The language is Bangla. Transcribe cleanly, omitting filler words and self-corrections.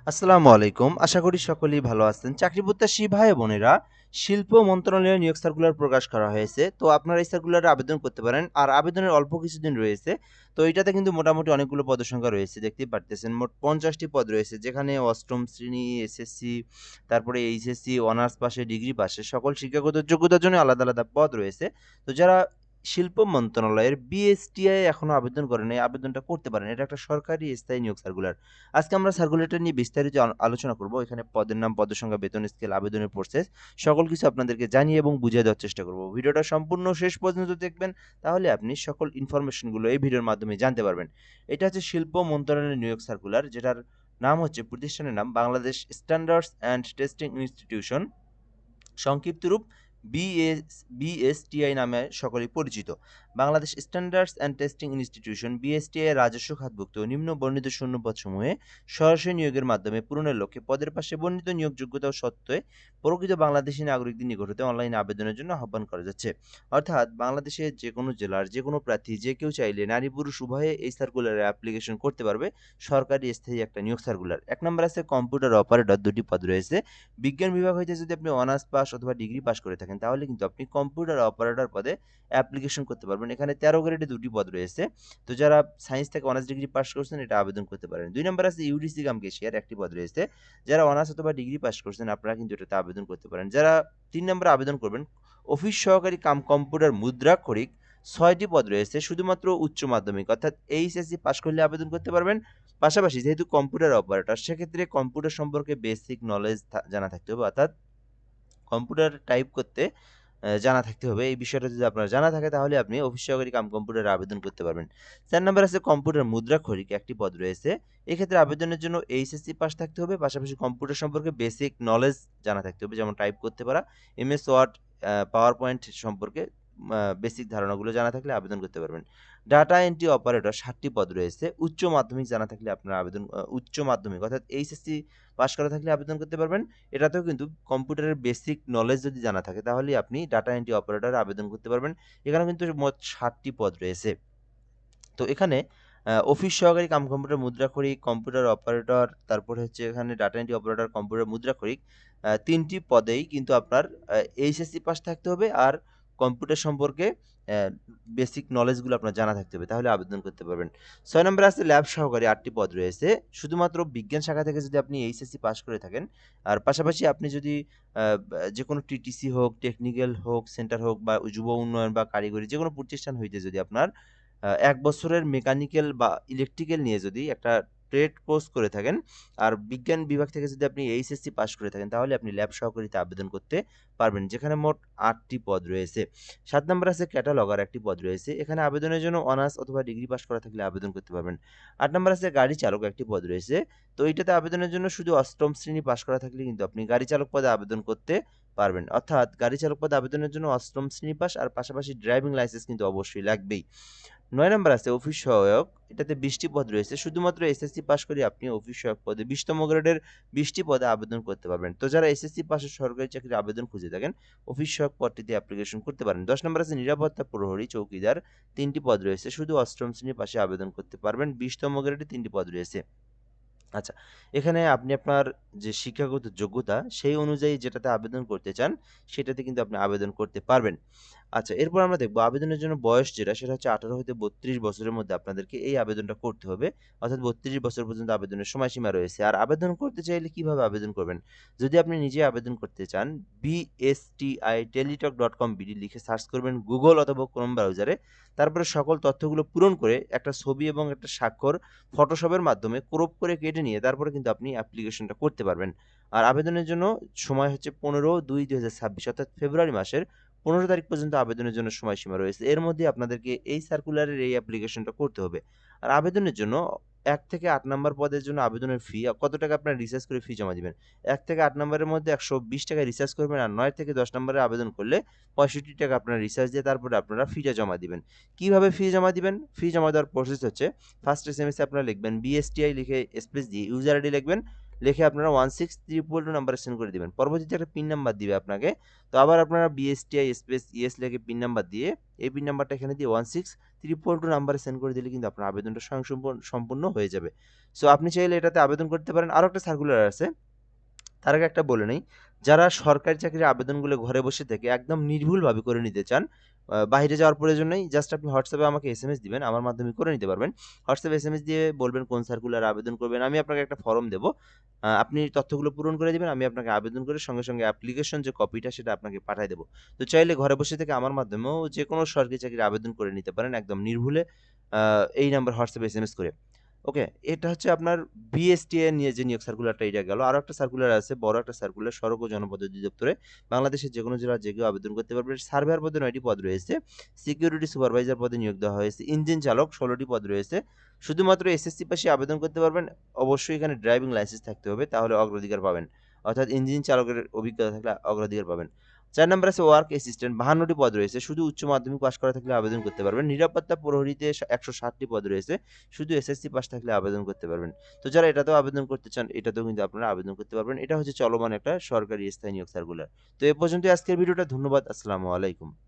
আসসালামু আলাইকুম। আশা করি সকলেই ভালো আছেন। চাকরি প্রত্যাশী ভাই ও বোনেরা, শিল্প মন্ত্রণালয়ের নিয়োগ সার্কুলার প্রকাশ করা হয়েছে। তো আপনারা এই সার্কুলারে আবেদন করতে পারেন। আর আবেদনের অল্প কিছুদিন রয়েছে। তো এটাতে কিন্তু মোটামুটি অনেকগুলো পদের রয়েছে। দেখতেই পারতেছেন মোট ৫০ টি পদ রয়েছে। যেখানে অষ্টম শ্রেণী, এসএসসি, তারপরে এইচএসসি, অনার্স পাশে, ডিগ্রি পাশে সকল শিক্ষাগত যোগ্যতার জন্য আলাদা, আলাদা পদ রয়েছে। তো যারা শিল্প মন্ত্রণালয়ের বিএসটিআই এখনো আবেদন করেন নাই, আবেদনটা করতে পারেন। এটা একটা সরকারি স্থায়ী নিয়োগ সার্কুলার। আজকে আমরা সার্কুলেটর নিয়ে বিস্তারিত আলোচনা করব। এখানে পদের নাম, পদের সংখ্যা, বেতন স্কেল, আবেদনের প্রসেস সকল কিছু আপনাদেরকে জানিয়ে এবং বুঝিয়ে দেওয়ার চেষ্টা করব। ভিডিওটা সম্পূর্ণ শেষ পর্যন্ত দেখবেন, তাহলে আপনি সকল ইনফরমেশনগুলো এই ভিডিওর মাধ্যমে জানতে পারবেন। এটা হচ্ছে শিল্প মন্ত্রণালয়ের নিয়োগ সার্কুলার, যেটার নাম হচ্ছে, প্রতিষ্ঠানের নাম Bangladesh standards and testing institution, সংক্ষিপ্ত রূপ বিএসটিআই নামে সকলেই পরিচিত। Bangladesh standards and testing institution BSTI রাজস্ব খাতভুক্ত নিম্ন বর্ণিত শূন্যপদসমূহে সরাসরি নিয়োগের মাধ্যমে পূরণের লক্ষ্যে পদের পাশে বর্ণিত নিয়োগ যোগ্যতা ও সত্ত্বে প্রকৃত বাংলাদেশী নাগরিকদের নিকট হতে অনলাইনে আবেদনের জন্য আহ্বান করা যাচ্ছে। অর্থাৎ বাংলাদেশের যে কোনো জেলার যে কোনো প্রার্থী যে কেউ চাইলে নারী পুরুষ উভয়ে এই সার্কুলারে অ্যাপ্লিকেশন করতে পারবে। সরকারি স্থায়ী একটা নিয়োগ সার্কুলার। ১ নম্বর আছে কম্পিউটার অপারেটর, ২টি পদ রয়েছে। বিজ্ঞান বিভাগ হইতে যদি আপনি অনার্স পাস অথবা ডিগ্রি পাস করে থাকেন, তাহলে কিন্তু আপনি কম্পিউটার অপারেটর পদে অ্যাপ্লিকেশন করতে পারবেন। এখানে ১৩ গ্রেডে ২টি পদ রয়েছে। তো যারা সায়েন্স থেকে অনার্স ডিগ্রি পাস করছেন, এটা আবেদন করতে পারেন। ২ নম্বর আছে ইউডিসি কাম ক্যাশিয়ার, ১টি পদ রয়েছে। যারা অনার্স অথবা ডিগ্রি পাস করছেন, আপনারা কিন্তু এটাতে আবেদন করতে পারেন। যারা ৩ নম্বরে আবেদন করবেন, অফিস সহকারী কাম কম্পিউটার মুদ্রাক্ষরিক, ৬টি পদ রয়েছে। শুধুমাত্র উচ্চ মাধ্যমিক অর্থাৎ এইচএসসি পাস করলে আবেদন করতে পারবেন। পাশাপাশি যেহেতু কম্পিউটার অপারেটর, সেক্ষেত্রে কম্পিউটার সম্পর্কে বেসিক নলেজ জানা থাকতে হবে। অর্থাৎ কম্পিউটার টাইপ করতে জানা থাকতে হবে। এই বিষয়টা যদি আপনার জানা থাকে, তাহলে আপনি অফিস সহকারী কাম কম্পিউটারে আবেদন করতে পারবেন। ৪ নাম্বার আছে কম্পিউটার মুদ্রাক্ষরিক, ১টি পদ রয়েছে। এক্ষেত্রে আবেদনের জন্য এইচএসসি পাস থাকতে হবে। পাশাপাশি কম্পিউটার সম্পর্কে বেসিক নলেজ জানা থাকতে হবে। যেমন টাইপ করতে পারা, এমএস ওয়ার্ড, পাওয়ার পয়েন্ট সম্পর্কে বেসিক ধারণাগুলো জানা থাকলে আবেদন করতে পারবেন। ডাটা এন্ট্রি অপারেটর, ৭টি পদ রয়েছে। উচ্চ মাধ্যমিক জানা থাকলে আপনারা উচ্চ মাধ্যমিক অর্থাৎ এইচএসসি পাস করা থাকলে আবেদন করতে পারবেন। এটাতেও কিন্তু কম্পিউটারের বেসিক নলেজ যদি জানা থাকে, তাহলেই আপনি ডাটা এন্ট্রি অপারেটরে আবেদন করতে পারবেন। এখানেও কিন্তু মোট ৭টি পদ রয়েছে। তো এখানে অফিস সহকারী কাম কম্পিউটার মুদ্রাক্ষরিক, কম্পিউটার অপারেটর, তারপরে হচ্ছে এখানে ডাটা এন্ট্রি অপারেটর, কম্পিউটার মুদ্রাক্ষরিক, ৩টি পদেই কিন্তু আপনার এইচএসসি পাস থাকতে হবে। আর কম্পিউটার সম্পর্কে অ্যা বেসিক নলেজগুলো আপনার জানা থাকতে হবে। তাহলে আবেদন করতে পারবেন। ৬ নম্বরে আছে ল্যাব সহকারী, ৮টি পদ রয়েছে। শুধুমাত্র বিজ্ঞান শাখা থেকে যদি আপনি এইচএসসি পাস করে থাকেন, আর পাশাপাশি আপনি যদি যেকোনো টিটিসি হোক, টেকনিক্যাল হোক, সেন্টার হোক বা যুব উন্নয়ন বা কারিগরি যেকোনো প্রতিষ্ঠান হইতে যদি আপনার ১ বছরের মেকানিক্যাল বা ইলেকট্রিক্যাল নিয়ে যদি একটা ট্রেড কোর্স করে থাকেন, আর বিজ্ঞান বিভাগ থেকে যদি আপনি এইচএসসি পাস করে থাকেন, তাহলে আপনি ল্যাব সহকারীতে আবেদন করতে পারবেন। যেখানে মোট ৮টি পদ রয়েছে। ৭ নম্বরে আছে ক্যাটালগার, ১টি পদ রয়েছে। এখানে আবেদনের জন্য অনার্স অথবা ডিগ্রি পাস করা থাকলে আবেদন করতে পারবেন। ৮ নম্বরে আছে গাড়ি চালক, ১টি পদ রয়েছে। তো এইটাতে আবেদনের জন্য শুধু অষ্টম শ্রেণী পাস করা থাকলে কিন্তু আপনি গাড়ি চালক পদে আবেদন করতে পারবেন। অর্থাৎ গাড়ি চালক পদে আবেদনের জন্য অষ্টম শ্রেণী পাস আর পাশাপাশি ড্রাইভিং লাইসেন্স কিন্তু অবশ্যই লাগবেই। ৯ নাম্বার আছে অফিস সহায়ক। এটাতে ২০টি পদ রয়েছে। শুধুমাত্র এসএসসি পাস করে আপনি অফিস সহায়ক পদে ২০তম গ্রেডের ২০টি পদে আবেদন করতে পারবেন। তো যারা এসএসসি পাশের সরকারি চাকরির আবেদন খুঁজে থাকেন, অফিস সহায়ক পদটিতে অ্যাপ্লিকেশন করতে পারেন। ১০ নাম্বার আছে নিরাপত্তা প্রহরী, চৌকিদার, ৩টি পদ রয়েছে। শুধু অষ্টম শ্রেণীর পাশে আবেদন করতে পারবেন। ২০তম গ্রেডে ৩টি পদ রয়েছে। আচ্ছা, এখানে আপনি আপনার যে শিক্ষাগত যোগ্যতা, সেই অনুযায়ী যেটাতে আবেদন করতে চান, সেটাতে কিন্তু আপনি আবেদন করতে পারবেন। আচ্ছা, এরপর আমরা দেখব আবেদনের জন্য বয়স যেটা, সেটা হচ্ছে ১৮ হতে ৩২ বছরের মধ্যে আপনাদেরকে এই আবেদনটা করতে হবে। অর্থাৎ ৩২ বছর পর্যন্ত আবেদনের সময়সীমা রয়েছে। আর আবেদন করতে চাইলে কিভাবে আবেদন করবেন? যদি আপনি নিজে আবেদন করতে চান, bstiteletalk.com.bd লিখে সার্চ করবেন গুগল অথবা ক্রোম ব্রাউজারে। তারপরে সকল তথ্যগুলো পূরণ করে একটা ছবি এবং একটা স্বাক্ষর ফটোশপের মাধ্যমে ক্রপ করে কেটে নিয়ে তারপরে কিন্তু আপনি অ্যাপ্লিকেশনটা করতে পারবেন। আর আবেদনের জন্য সময় হচ্ছে ১৫/২/২০২৬ অর্থাৎ ফেব্রুয়ারি মাসের ১৫ তারিখ পর্যন্ত আবেদনের জন্য সময়সীমা রয়েছে। এর মধ্যে আপনাদেরকে এই সার্কুলারের এই অ্যাপ্লিকেশনটা করতে হবে। আর আবেদনের জন্য ১ থেকে ৮ নাম্বার পদের জন্য আবেদনের ফি কত টাকা আপনারা রিচার্জ করে ফি জমা দিবেন। ১ থেকে ৮ নাম্বারের মধ্যে ৳১২০ রিচার্জ করবেন, আর ৯ থেকে ১০ নাম্বারে আবেদন করলে ৳৬৫ আপনারা রিচার্জ দিয়ে তারপরে আপনারা ফিটা জমা দিবেন। কিভাবে ফি জমা দিবেন? ফি জমা দেওয়ার প্রসেস হচ্ছে, ফার্স্ট এসএমএস এ আপনারা লিখবেন বিএসটিআই লিখে স্পেস দিয়ে ইউজার আইডি লিখবেন। লিখে আপনারা 16322 নাম্বারে সেন্ড করে দিবেন। পরবর্তীতে একটা পিন নাম্বার দিবে আপনাকে। তো আবার আপনারা বিএসটিআই স্পেস ইয়েস লিখে পিন নাম্বার দিয়ে এই পিন নাম্বারটা এখানে দিয়ে 322 নাম্বারে সেন্ড করে দিলে কিন্তু আপনার আবেদনটা সম্পূর্ণ হয়ে যাবে। সো আপনি চাইলে এটাতে আবেদন করতে পারেন। আরো একটা সার্কুলার আছে। তার আগে একটা বলে নেই, যারা সরকারি চাকরির আবেদনগুলো ঘরে বসে থেকে একদম নির্ভুলভাবে করে নিতে চান, বাহিরে যাওয়ার প্রয়োজন নেই। জাস্ট আপনি হোয়াটসঅ্যাপে আমাকে এসএমএস দিবেন। আমার মাধ্যমে করে নিতে পারবেন। হোয়াটসঅ্যাপে এসএমএস দিয়ে বলবেন কোন সার্কুলারে আবেদন করবেন। আমি আপনাকে একটা ফর্ম দেব। আপনি তথ্যগুলো পূরণ করে দিবেন। আমি আপনাকে আবেদন করে সঙ্গে অ্যাপ্লিকেশন যে কপিটা সেটা আপনাকে পাঠায় দেব। তো চাইলে ঘরে বসে থেকে আমার মাধ্যমেও যেকোনো সরকারি চাকরির আবেদন করে নিতে পারেন একদম নির্ভুলে, আ এই নাম্বার হোয়াটসঅ্যাপে এসএমএস করে। ওকে, এটা হচ্ছে আপনার বিএসটিএ নিয়ে যে নিয়োগ সার্কুলারটা এটা গেল। আরো একটা সার্কুলার আছে, বড় একটা সার্কুলার সড়ক ও জনপথ অধিদপ্তরে। বাংলাদেশের যেকোনো জেলার যে কেউ আবেদন করতে পারবে। সার্ভেয়ার পদে ৯ টি পদ রয়েছে। সিকিউরিটি সুপারভাইজার পদে নিয়োগ দেওয়া হয়েছে। ইঞ্জিন চালক ১৬ টি পদ রয়েছে। শুধুমাত্র এসএসসি পাশে আবেদন করতে পারবেন। অবশ্যই এখানে ড্রাইভিং লাইসেন্স থাকতে হবে, তাহলে অগ্রাধিকার পাবেন। অর্থাৎ ইঞ্জিন চালকের অভিজ্ঞতা থাকলে অগ্রাধিকার পাবেন। ৪ নাম্বার আছে ওয়ার্ক অ্যাসিস্ট্যান্ট, ৫২ টি পদ রয়েছে। শুধু উচ্চ মাধ্যমিক পাস করা থাকলে আবেদন করতে পারবেন। নিরাপত্তা প্রহরীতে ১৬০ টি পদ রয়েছে। শুধু এসএসসি পাস থাকলে আবেদন করতে পারবেন। তো যারা এটাতেও আবেদন করতে চান, এটাতেও কিন্তু আপনারা আবেদন করতে পারবেন। এটা হচ্ছে চলমান একটা সরকারি স্থায়ী নিয়োগ সার্কুলার। তো এ পর্যন্তই আজকের ভিডিওটা। ধন্যবাদ। আসসালামু আলাইকুম।